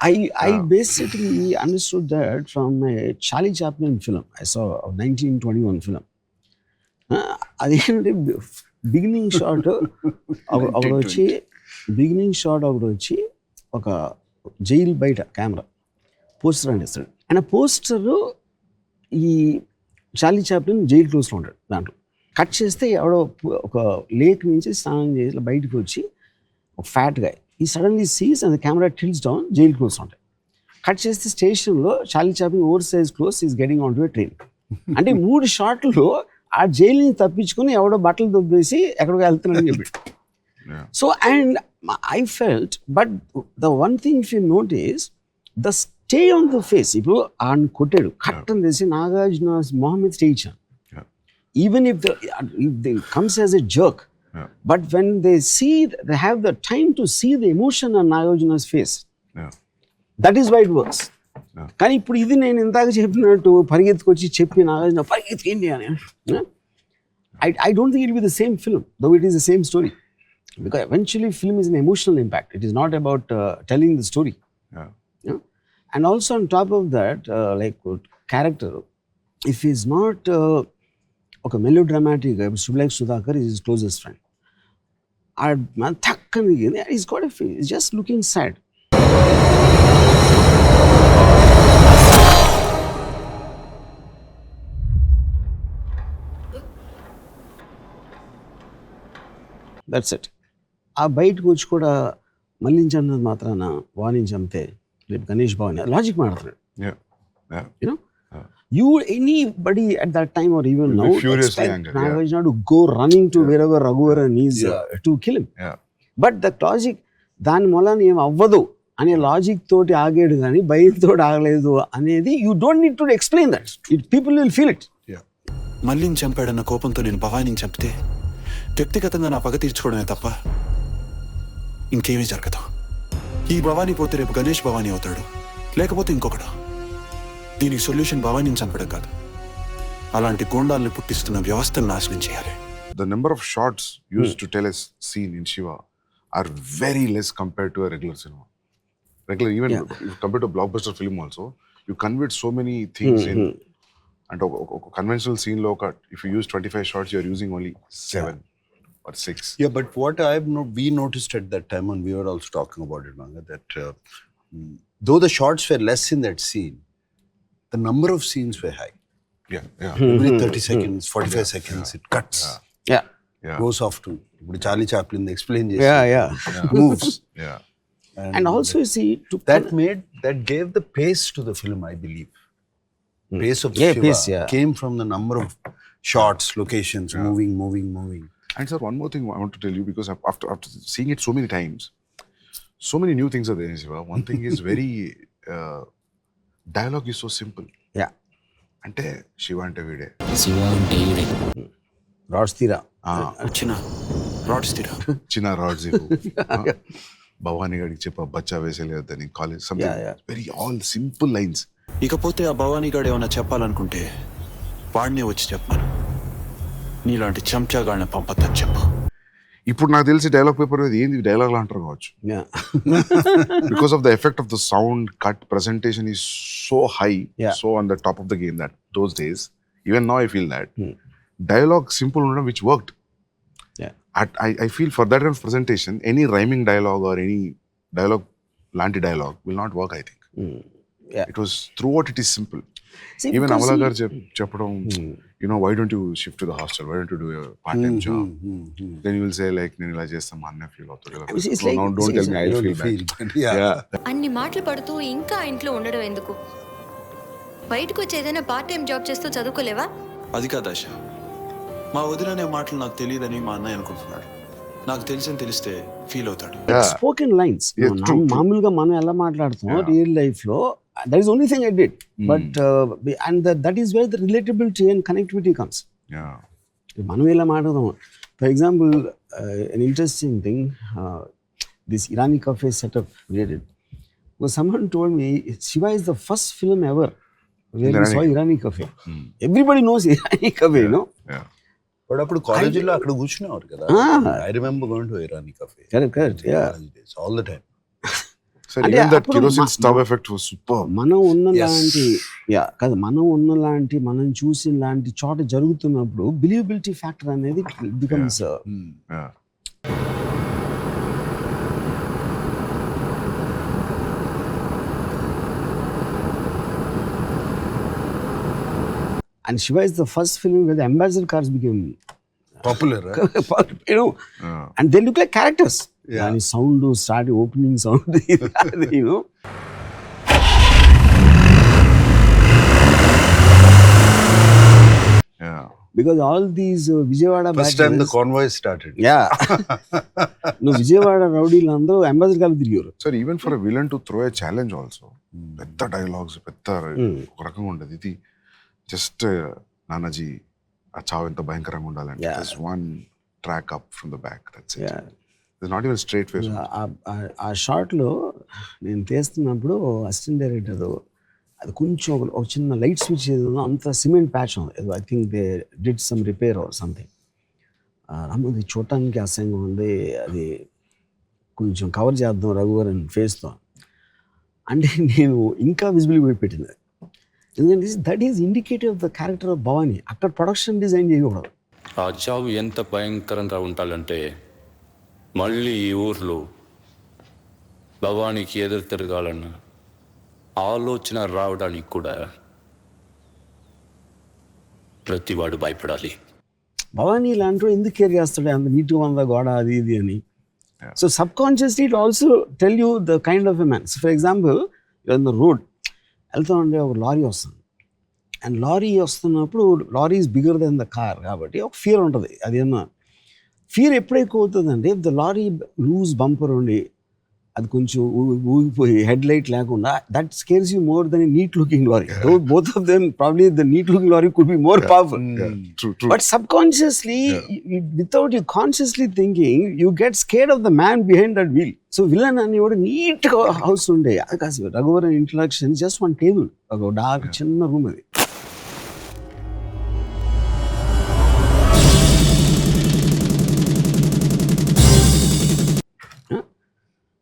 I basically understood that from a Charlie Chaplin film. I saw a 1921 film. అదేంటంటే beginning shot ఒకటి వచ్చి ఒక jail బయట camera poster అందిస్తాడు. అండ్ ఆ పోస్టర్ ఈ చార్లీ చాప్లిన్ జైలు క్లోజ్లో ఉంటాడు. దాంట్లో కట్ చేస్తే ఎవడో ఒక లేక్ నుంచి స్నానం చేసి బయటకు వచ్చి ఒక ఫ్యాట్ గా ఈ suddenly sees and camera tilts down, jail close ఉంటాయి. కట్ చేస్తే స్టేషన్లో Charlie Chaplin over size close is getting on to a train. అంటే 3 షాట్లు ఆ జైలు నుంచి తప్పించుకుని ఎవడో బట్టలు దొబ్బేసి ఎక్కడికి వెళ్తున్నాడని చెప్పి. So and I felt, but the one thing if you notice the stay on the face. ఇప్పుడు ఆయన కొట్టాడు, కట్ అని తెలిసి నాగార్జున మొహం మీద స్టే ఇచ్చాను. Even if they comes as a jerk, but when they see, they have the time to see the emotion on Nagarjuna's face. That is why it works. కానీ ఇప్పుడు ఇది నేను ఇందాక చెప్పినట్టు పరిగెత్తుకొచ్చి చెప్పి నాగార్జున పరిగెత్తుకేంటి అని, I don't think it will be the same film, though it is the same story. Because eventually film is an emotional impact. It is not about telling the story. And also on top of that, like character, if he's not ఒక melodramatic, సుబ్లైక్ Sudhakar is his closest friend. ఆ మన థక్కని is got a face, is just looking sad. That's it. ఆ బయటకు వచ్చి కూడా మళ్ళీ చంపినది మాత్రాన వాణి చంపితే రేపు గణేష్ బాబుని లాజిక్ మాట్లాడుతున్నాడు. You know anybody at that time or even now expect Nagarjuna to go running to wherever Raghuvaran is to kill him. But the logic దాని మూలాన్ని ఏం అవ్వదు అనే లాజిక్ తోటి ఆగాడు కానీ భయంతో ఆగలేదు అనేది you don't need to explain that. People will feel it. మళ్ళీ చంపాడన్న కోపంతో నేను భవానీని చంపితే వ్యక్తిగతంగా నా పగ తీర్చుకోవడమే తప్ప ఇంకేమీ జరగదు. ఈ భవానీ పోతే రేపు గణేష్ భవానీ అవుతాడు, లేకపోతే ఇంకొకడు. దీనికి సొల్యూషన్ భవానీని చంపడం కాదు, అలాంటి గోండాల్ని పుట్టిస్తున్న వ్యవస్థను నాశనం చేయాలి. The number of shots used to tell a scene in Shiva are very less compared to a regular cinema. Even compared to a blockbuster film also, you convert so many things in. And a conventional scene lo, if you use 25 shots, you are using only 7 or 6. Yeah, but what we noticed at that time, and we were also talking about it, Manga, that though the shots were less in that scene, the number of scenes were high. Every 30 seconds, 45 seconds, it cuts. Goes off to Charlie Chaplin explain this. Moves. And also you see that gave the pace to the film, I believe. Pace of Shiva came from the number of shots, locations, moving. And sir, one more thing I want to tell you, because after seeing it so many times, so many new things are there in Shiva. One thing is very dialogue is so simple. అంటే శివ అంటే వీడే, rods తీరా, చిన్న rods Bhavani గడికి చెప్ప బచ్చా వేసేలేదని college, very all simple lines. ఇకపోతే ఆ భవానీ గాడు ఏమైనా చెప్పాలనుకుంటే వాడినే వచ్చి చెప్పాను, నీలాంటి చెంచాగాడిని పంపద్దని చెప్పు. ఇప్పుడు నాకు తెలిసి డైలాగ్ పేపర్ మీద ఏంది డైలాగ్ అంటారు కావచ్చు. Because of the effect of the sound cut, presentation is so high, so on the top of the game that those days, even now I feel that dialogue simple undam which worked. I feel for that kind of presentation, any rhyming dialogue or any dialogue lanti dialogue will not work, I think. It was throughout it is simple. See, even Amala gar cheppadam, you know, why don't you shift to the hostel, why don't you do a part-time job? Then you will say like nenu ila chestam anna feel avutadu. So now don't tell me I feel bad. అన్ని మాటలు పడుతూ ఇంకా ఇంట్లో ఉండడం ఎందుకు? బయటకు వచ్చి ఏదైనా పార్ట్ టైం జాబ్ చేస్తూ చదువుకోలేవా? అది కాదు ఆశ, మా వదిలనే మాటలు నాకు తెలియదని మా అన్నయ్య అనుకుంటున్నాడు. నాకు తెలిస్తే ఫీల్ అవుతాడు. స్పోకెన్ లైన్స్ మామూలుగా మనం ఎలా మాట్లాడుతాం రియల్ లైఫ్ లో, that is only thing I did. But and that is where the relatability and connectivity comes. మనం ఎలా మాట్లాడదాం. For example, an interesting thing, this Irani cafe setup we did, was someone told me Shiva is the first film ever where we saw Irani cafe. Everybody knows Irani cafe, you know. But అప్పుడు కాలేజీలో అక్కడ కూర్చునేవారు కదా. I remember going to Irani cafe. Correct. All the time. So అంటే even that అప్పుడు kerosene stove effect was super. మనం ఉన్న లాంటి కాదు మనం ఉన్న లాంటి మనం చూసిన లాంటి చోట జరుగుతున్నప్పుడు బిలీవబిలిటీ ఫ్యాక్టర్ అనేది becomes Yeah. And Shiva is the first film with ambassador cars became Popular, huh? you know, Yeah. and they look like characters. Yeah. And sound start opening sound, you know. Yeah. Because all these Vijayawada First time the convoy started. yeah. No, Vijayawada రౌడీలు అందరూ ambassador కార్లు తిరిగారు. Sir, even for a villain to throw a challenge also, పెద్ద dialogues పెద్ద ఒక రకంగా ఉండదు. ఇది జస్ట్ నానాజీ ఆ చావు ఎంత భయంకరంగా ఉండాలంటే just one track up from the back, that's it. It's not even straight face. ఆ షార్ట్లో నేను తీస్తున్నప్పుడు అసిస్టెంట్ డైరెక్టర్ అది కొంచెం ఒక చిన్న లైట్ స్విచ్ ఏదో అంత సిమెంట్ ప్యాచ్ ఉంది ఏదో, I think they did some repair or something. అది చూడటానికి అసహ్యంగా ఉంది, అది కొంచెం కవర్ చేద్దాం రఘువరన్ ఫేస్తో అంటే నేను ఇంకా విజిబిలిటీ పెట్టింది. ఎందుకంటే that is indicative of the character of Bhavani. అక్కడ ప్రొడక్షన్ డిజైన్ చేయకూడదు. ఆ చావు ఎంత భయంకరంగా ఉండాలంటే మళ్ళీ ఈ ఊర్లో భవానీకి ఎదురు తిరగాలన్న ఆలోచన రావడానికి కూడా ప్రతివాడు భయపడాలి. భవానీ లాంటి ఎందుకు కేర్ చేస్తాడు అంత నీట్గా ఉందా గోడ అది ఇది అని. So subconsciously it also tell you the kind of a man. So for example in the road వెళ్తా ఉంటే ఒక లారీ వస్తుంది, అండ్ లారీ వస్తున్నప్పుడు lorry is bigger than the car కాబట్టి ఒక ఫియర్ ఉంటుంది. అదేమన్నా ఫియర్ ఎప్పుడు ఎక్కువ అవుతుందంటే if the lorry loose bumper ఉండి అది కొంచెం ఊగిపోయి హెడ్ లైట్ లేకుండా, that scares you more than neat looking lorry. Both of them probably the neat looking lorry could be more powerful. But subconsciously, without you consciously thinking, you get scared of the man behind that wheel. So villain అనేవాడు neat house ఉండే అది కాదు. Raghuvaran introduction just one table, ఒక dark చిన్న room అది.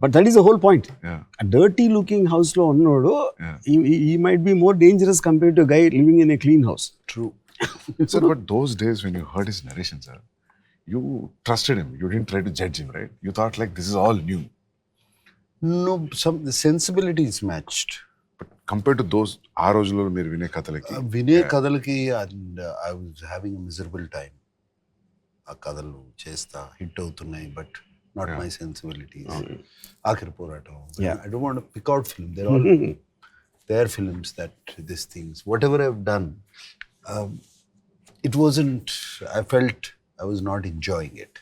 But that is the whole point. Yeah. A dirty looking house లో ఉన్నోడు he might be more dangerous compared to a guy living in a clean house. True. Sir, but those days when you heard his narration, sir, you trusted him. You didn't try to judge him, right? You thought like this is all new. No, the sensibility is matched. But compared to those ఆ రోజుల్లో మీరు వినే కథలకి వినే కథలకి and I was having miserable time. ఆ కథలు చేస్తా హిట్ అవుతున్నాయి, but not my sensibilities. Aakhari Poratam. I don't want to pick out film. There all their films that this things whatever I have done, it wasn't, I felt I was not enjoying it.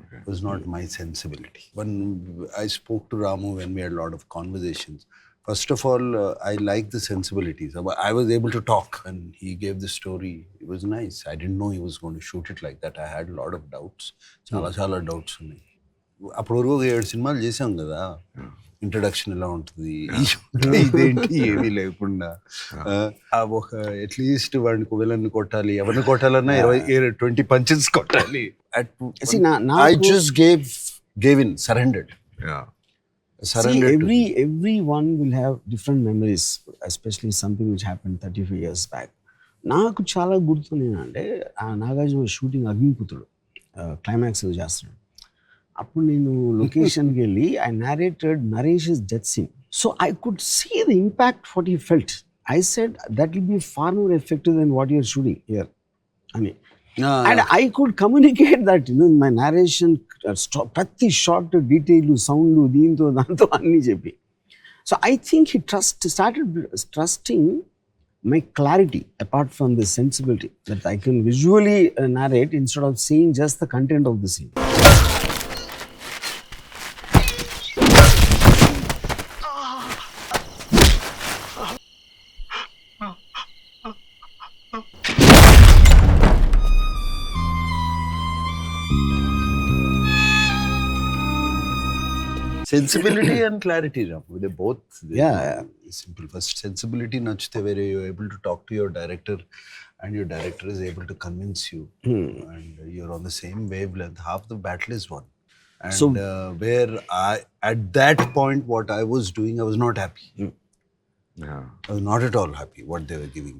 Okay. It was not my sensibility. When I spoke to Ramu, when we had a lot of conversations, first of all, I liked the sensibilities. I was able to talk and he gave the story. It was nice. I didn't know he was going to shoot it like that. I had a lot of doubts. Chala doubts ఉన్నాయి. అప్పుడు వరకు 7 సినిమాలు చేసాం కదా. Introduction ఎలా ఉంటుంది, ఇదేంటి ఏమీ లేకుండా ఒక అట్లీస్ట్ వాడిని విలన్ని కొట్టాలి, ఎవరిని కొట్టాలన్నా 20 పంచెస్ కొట్టాలి. I just gave in, surrendered. Yeah. Everyone will have different memories, especially something which happened 35 years back. నాకు చాలా గుర్తుంది అంటే ఆ నాగార్జున షూటింగ్ అగ్నిపుత్రుడు క్లైమాక్స్ చేస్తున్నాడు. అప్పుడు నేను లొకేషన్కి వెళ్ళి ఐ narrated నరేష్'s death scene. So I could see the impact what he felt. I said that will be far more effective then what you're shooting here అని. And I could communicate that my narration, ప్రతి short detail sound దీంతో దాంతో అన్నీ చెప్పి. So I think he started trusting my clarity apart from the sensibility that I can visually narrate instead of seeing just the content of the scene. Sensibility and clarity, Ramu, they both Yeah. simple. First, sensibility nachte where you're able to talk to your director and your director is able to convince you and you're on the same wavelength. Half the battle is won. And So- where at that point, what I was doing, I was not happy. Yeah. I was not at all happy what they were giving me.